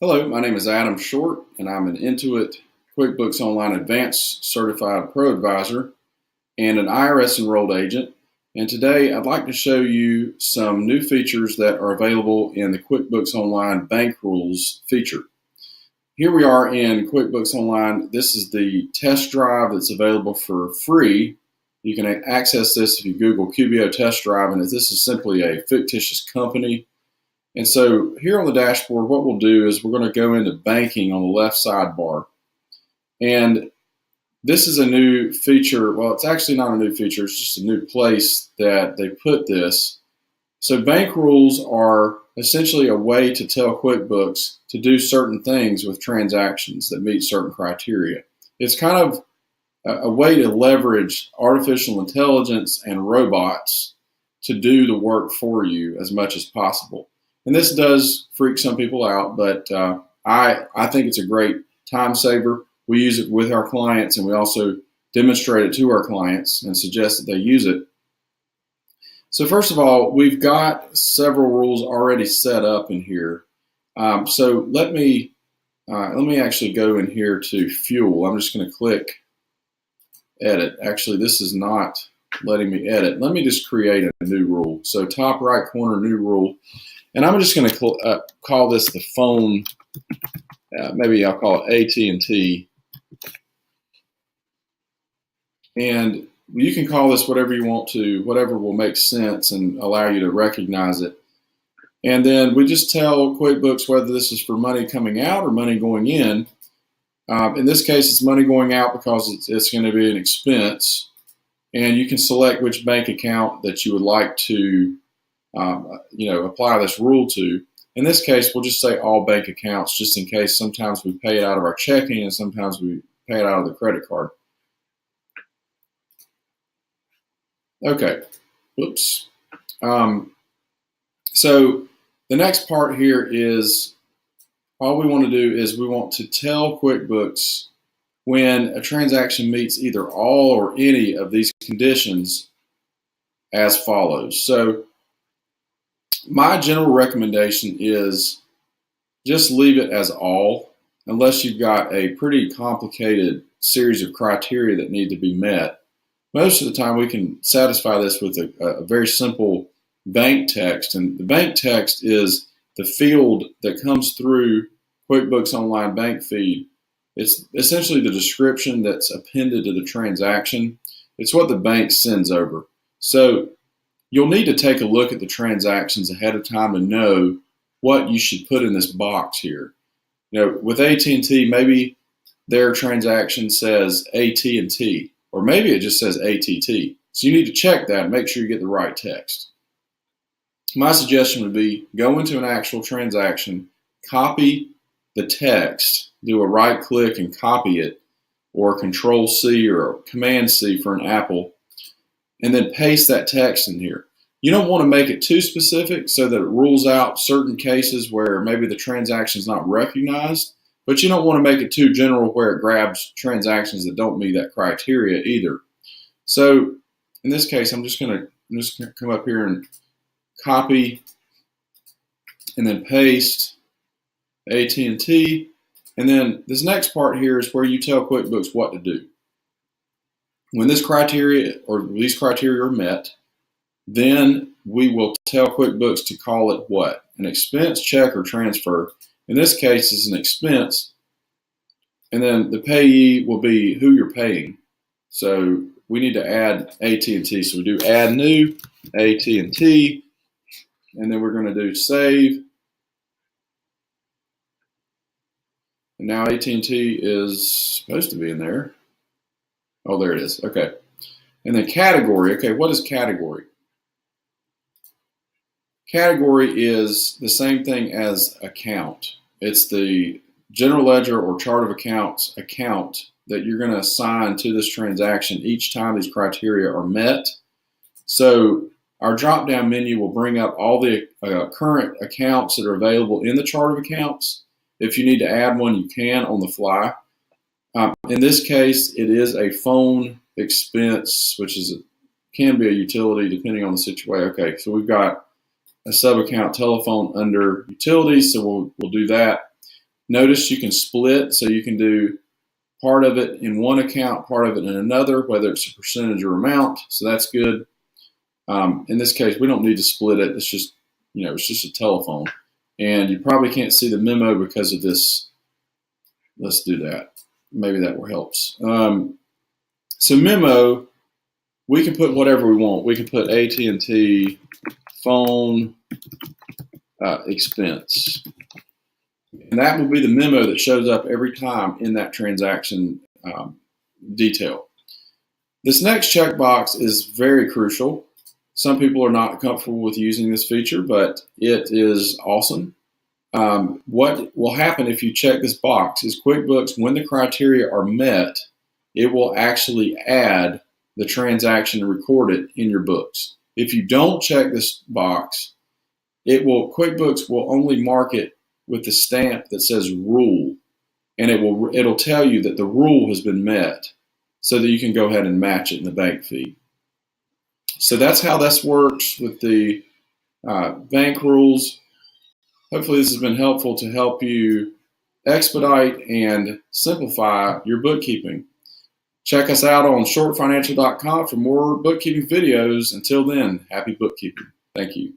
Hello, my name is Adam Short, and I'm an Intuit QuickBooks Online Advanced Certified Pro Advisor and an IRS enrolled agent. And today I'd like to show you some new features that are available in the QuickBooks Online Bank Rules feature. Here we are in QuickBooks Online. This is the test drive that's available for free. You can access this if you Google QBO test drive, and this is simply a fictitious company. And so here on the dashboard, what we'll do is we're going to go into banking on the left sidebar. And this is a new feature. Well, it's actually not a new feature. It's just a new place that they put this. So bank rules are essentially a way to tell QuickBooks to do certain things with transactions that meet certain criteria. It's kind of a way to leverage artificial intelligence and robots to do the work for you as much as possible. And this does freak some people out, but I think it's a great time saver. We use it with our clients, and we also demonstrate it to our clients and suggest that they use it. So first of all, we've got several rules already set up in here. So let me actually go in here to Fuel. I'm just going to click Edit. Actually, this is not letting me edit. Let me just create a new rule. So top right corner, new rule. And I'm just going to call this the phone, maybe I'll call it AT&T. And you can call this whatever you want to, whatever will make sense and allow you to recognize it. And then we just tell QuickBooks whether this is for money coming out or money going in. In this case, it's money going out because it's going to be an expense. And you can select which bank account that you would like to apply this rule to. In this case, we'll just say all bank accounts, just in case sometimes we pay it out of our checking and sometimes we pay it out of the credit card. Okay, whoops. So the next part here is all we want to do is we want to tell QuickBooks when a transaction meets either all or any of these conditions as follows. So my general recommendation is just leave it as all, unless you've got a pretty complicated series of criteria that need to be met. Most of the time we can satisfy this with a very simple bank text, and the bank text is the field that comes through QuickBooks Online Bank Feed. It's essentially the description that's appended to the transaction. It's what the bank sends over. So you'll need to take a look at the transactions ahead of time to know what you should put in this box here. With AT&T, maybe their transaction says AT&T, or maybe it just says ATT. So you need to check that and make sure you get the right text. My suggestion would be go into an actual transaction, copy the text, do a right click and copy it, or Control C or Command C for an Apple, and then paste that text in here. You don't want to make it too specific so that it rules out certain cases where maybe the transaction is not recognized, but you don't want to make it too general where it grabs transactions that don't meet that criteria either. So in this case, I'm just going to come up here and copy and then paste AT&T. And then this next part here is where you tell QuickBooks what to do. When this criteria or these criteria are met, then we will tell QuickBooks to call it what? An expense, check, or transfer. In this case, it's an expense. And then the payee will be who you're paying. So we need to add AT&T. So we do add new AT&T. And then we're going to do save. And now AT&T is supposed to be in there. Oh, there it is. Okay. And then category. Okay, what is category? Category is the same thing as account. It's the general ledger or chart of accounts account that you're going to assign to this transaction each time these criteria are met. So our drop-down menu will bring up all the current accounts that are available in the chart of accounts. If you need to add one, you can on the fly. In this case, it is a phone expense, which can be a utility depending on the situation. Okay, so we've got a sub-account telephone under utilities, so we'll do that. Notice you can split, so you can do part of it in one account, part of it in another, whether it's a percentage or amount. So that's good. In this case, we don't need to split it. It's just, it's just a telephone. And you probably can't see the memo because of this. Let's do that. Maybe that helps. So memo, we can put whatever we want. We can put AT&T phone expense. And that will be the memo that shows up every time in that transaction detail. This next checkbox is very crucial. Some people are not comfortable with using this feature, but it is awesome. What will happen if you check this box is QuickBooks, when the criteria are met, it will actually add the transaction and record it in your books. If you don't check this box, QuickBooks will only mark it with the stamp that says rule, and it'll tell you that the rule has been met, so that you can go ahead and match it in the bank feed. So that's how this works with the bank rules. Hopefully this has been helpful to help you expedite and simplify your bookkeeping. Check us out on shortfinancial.com for more bookkeeping videos. Until then, happy bookkeeping. Thank you.